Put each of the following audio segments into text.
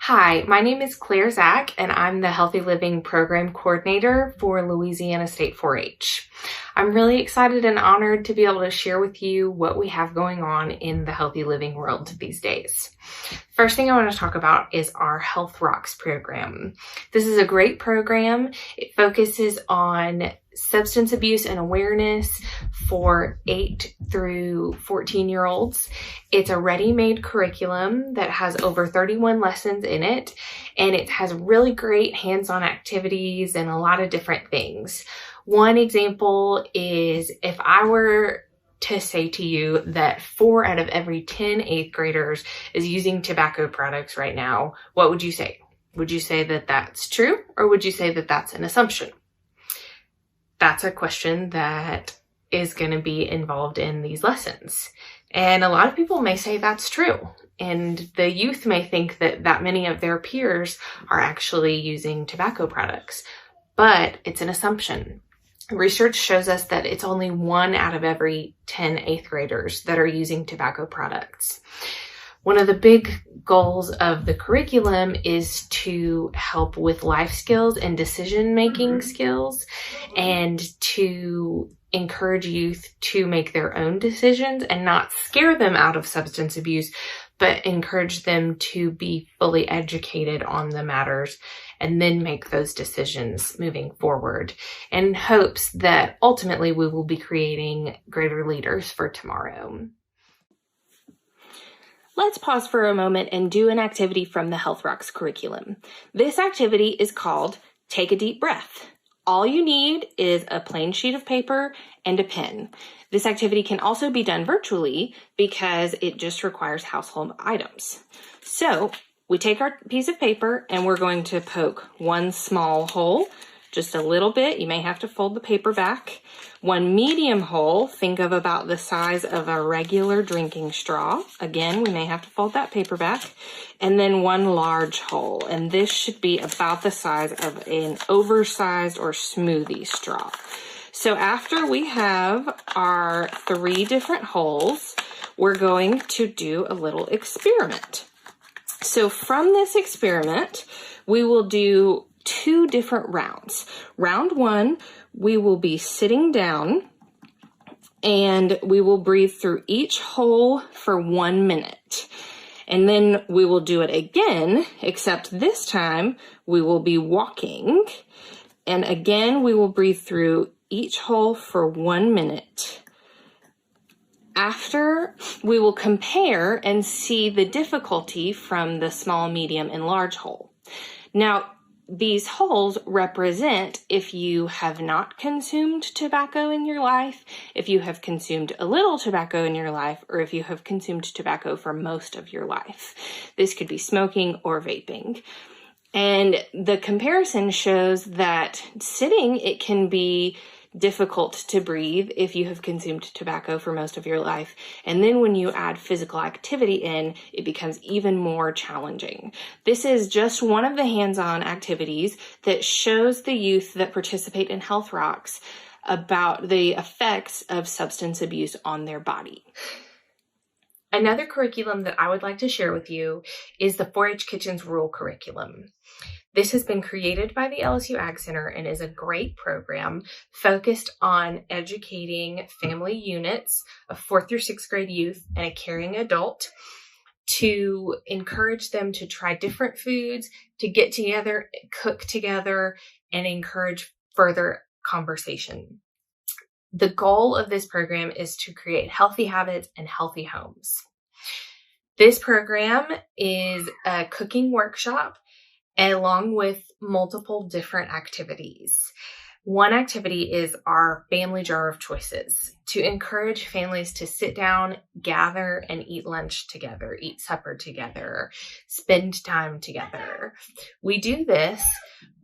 Hi, my name is Claire Zach, and I'm the Healthy Living Program Coordinator for Louisiana State 4-H. I'm really excited and honored to be able to share with you what we have going on in the healthy living world these days. First thing I want to talk about is our Health Rocks program. This is a great program. It focuses on substance abuse and awareness for 8 through 14-year-olds. It's a ready-made curriculum that has over 31 lessons in it, and it has really great hands-on activities and a lot of different things. One example is if I were to say to you that 4 out of every 10 8th graders is using tobacco products right now, what would you say? Would you say that that's true, or would you say that that's an assumption? That's a question that is going to be involved in these lessons. And a lot of people may say that's true. And the youth may think that many of their peers are actually using tobacco products, but it's an assumption. Research shows us that it's only 1 out of every 10 8th graders that are using tobacco products. One of the big goals of the curriculum is to help with life skills and decision-making skills, and to encourage youth to make their own decisions and not scare them out of substance abuse, but encourage them to be fully educated on the matters and then make those decisions moving forward, in hopes that ultimately we will be creating greater leaders for tomorrow. Let's pause for a moment and do an activity from the Health Rocks curriculum. This activity is called Take a Deep Breath. All you need is a plain sheet of paper and a pen. This activity can also be done virtually because it just requires household items. So we take our piece of paper and we're going to poke one small hole, just a little bit. You may have to fold the paper back. One medium hole, think of about the size of a regular drinking straw. Again, we may have to fold that paper back. And then one large hole, and this should be about the size of an oversized or smoothie straw. So after we have our 3 different holes, we're going to do a little experiment. So from this experiment, we will do 2 different rounds. Round 1, we will be sitting down and we will breathe through each hole for 1 minute. And then we will do it again, except this time we will be walking. And again, we will breathe through each hole for 1 minute. After, we will compare and see the difficulty from the small, medium, and large hole. Now, these holes represent if you have not consumed tobacco in your life, if you have consumed a little tobacco in your life, or if you have consumed tobacco for most of your life. This could be smoking or vaping. And the comparison shows that sitting, it can be difficult to breathe if you have consumed tobacco for most of your life. And then when you add physical activity in, it becomes even more challenging. This is just one of the hands-on activities that shows the youth that participate in Health Rocks about the effects of substance abuse on their body. Another curriculum that I would like to share with you is the 4-H Kitchens Rural Curriculum. This has been created by the LSU Ag Center and is a great program focused on educating family units of 4th through 6th grade youth and a caring adult to encourage them to try different foods, to get together, cook together, and encourage further conversation. The goal of this program is to create healthy habits and healthy homes. This program is a cooking workshop along with multiple different activities. One activity is our family jar of choices, to encourage families to sit down, gather, and eat lunch together, eat supper together, spend time together. We do this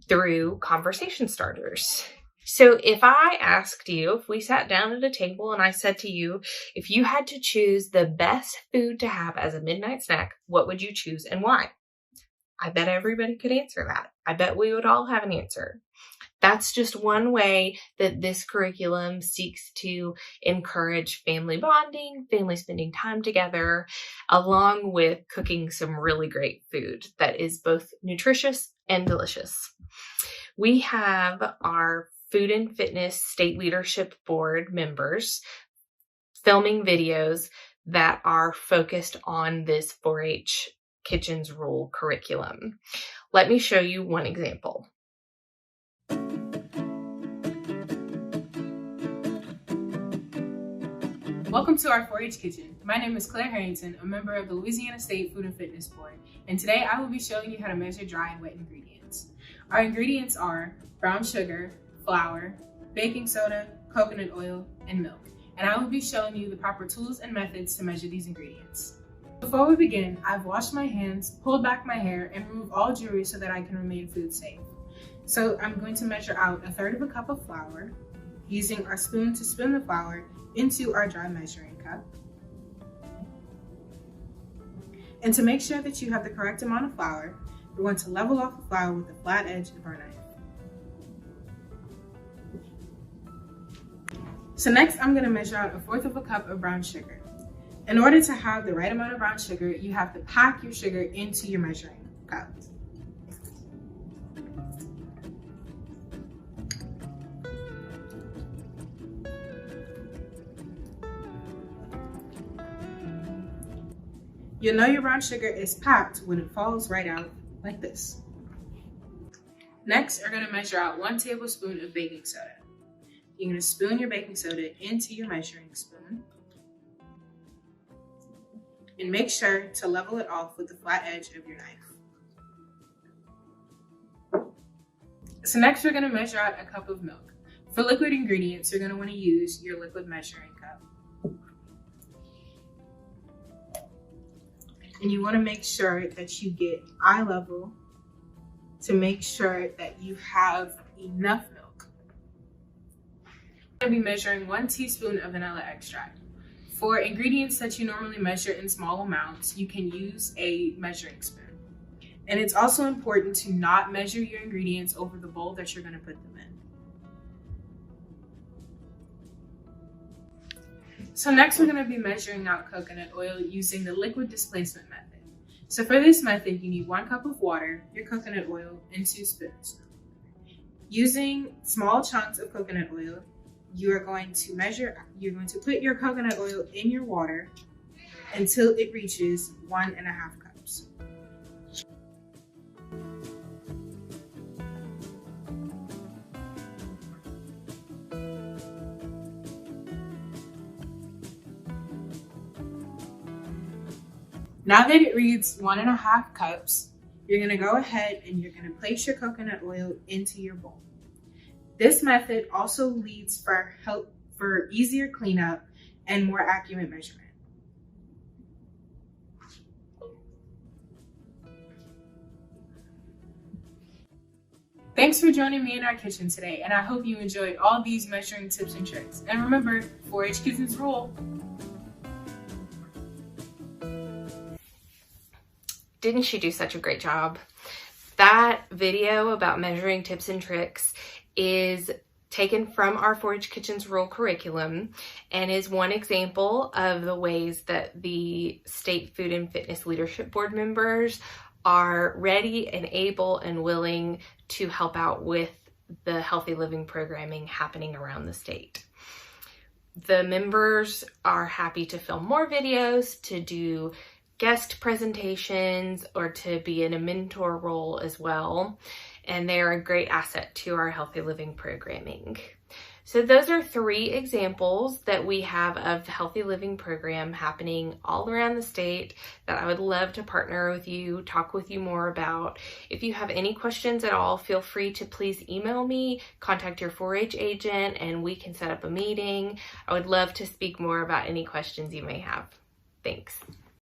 through conversation starters. So if I asked you, if we sat down at a table and I said to you, if you had to choose the best food to have as a midnight snack, what would you choose and why? I bet everybody could answer that. I bet we would all have an answer. That's just one way that this curriculum seeks to encourage family bonding, family spending time together, along with cooking some really great food that is both nutritious and delicious. We have our Food and Fitness State Leadership Board members filming videos that are focused on this 4-H Kitchens Rule curriculum. Let me show you one example. Welcome to our 4-H Kitchen. My name is Claire Harrington, a member of the Louisiana State Food and Fitness Board, and today I will be showing you how to measure dry and wet ingredients. Our ingredients are brown sugar, flour, baking soda, coconut oil, and milk, and I will be showing you the proper tools and methods to measure these ingredients. Before we begin, I've washed my hands, pulled back my hair, and removed all jewelry so that I can remain food safe. So I'm going to measure out 1/3 cup of flour, using our spoon to spoon the flour into our dry measuring cup. And to make sure that you have the correct amount of flour, we're going to level off the flour with the flat edge of our knife. So next, I'm going to measure out 1/4 cup of brown sugar. In order to have the right amount of brown sugar, you have to pack your sugar into your measuring cup. You'll know your brown sugar is packed when it falls right out like this. Next, we're going to measure out 1 tablespoon of baking soda. You're going to spoon your baking soda into your measuring spoon. And make sure to level it off with the flat edge of your knife. So next, we're going to measure out 1 cup of milk. For liquid ingredients, you're going to want to use your liquid measuring cup. And you want to make sure that you get eye level to make sure that you have enough milk. I'm going to be measuring 1 teaspoon of vanilla extract. For ingredients that you normally measure in small amounts, you can use a measuring spoon. And it's also important to not measure your ingredients over the bowl that you're going to put them in. So next, we're going to be measuring out coconut oil using the liquid displacement method. So for this method, you need 1 cup of water, your coconut oil, and 2 spoons. Using small chunks of coconut oil, you're going to put your coconut oil in your water until it reaches 1.5 cups. Now that it reads 1.5 cups, you're going to go ahead and you're going to place your coconut oil into your bowl. This method also leads for easier cleanup and more accurate measurement. Thanks for joining me in our kitchen today, and I hope you enjoyed all these measuring tips and tricks. And remember, 4-H Kitchens rule. Didn't she do such a great job? That video about measuring tips and tricks is taken from our 4-H Kitchens Rule curriculum and is one example of the ways that the State Food and Fitness Leadership Board members are ready and able and willing to help out with the healthy living programming happening around the state. The members are happy to film more videos, to do guest presentations, or to be in a mentor role as well. And they are a great asset to our healthy living programming. So those are 3 examples that we have of the healthy living program happening all around the state that I would love to partner with you, talk with you more about. If you have any questions at all, feel free to please email me, contact your 4-H agent, and we can set up a meeting. I would love to speak more about any questions you may have. Thanks.